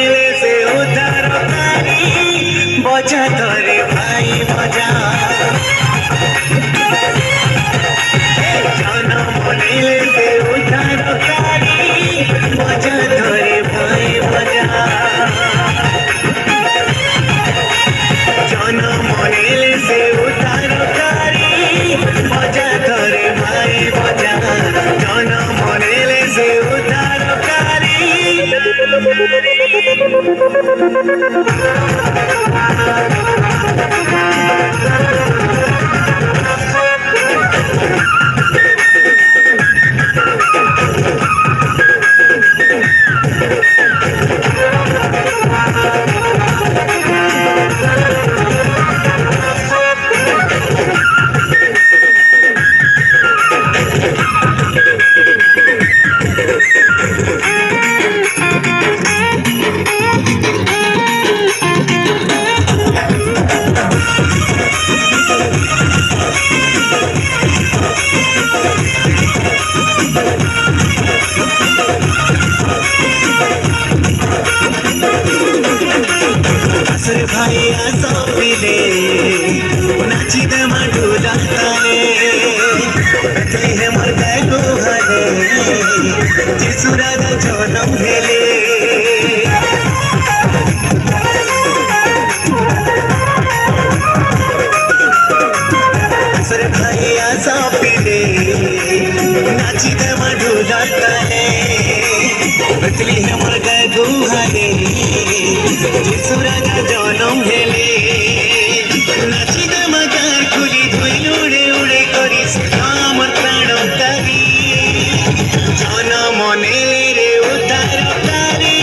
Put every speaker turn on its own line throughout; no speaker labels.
নেলে সে উদ্ধারকারী বজা ধরে ভাই বজা জনম নেলে সে উদ্ধারকারী বজা ধরে ভাই বজা জনম নেলে সে উদ্ধারকারী বজা ধরে ভাই বজা জনম নেলে সে উদ্ধারকারী भाई आसोबिले नाची दे मडुला ताले बतली है मर गए गोहले जिसुरा दा जनम भेले सर भाई आसोबिले नाची दे मडुला ताले बतली है मर गए गोहले जिसुरा दा जनम भेले नाची दे मजार खुली धुई उड़े उड़े करिस हमर प्राणकारी जनम नेले रे उद्धारकारी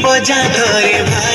बजा धरे भाई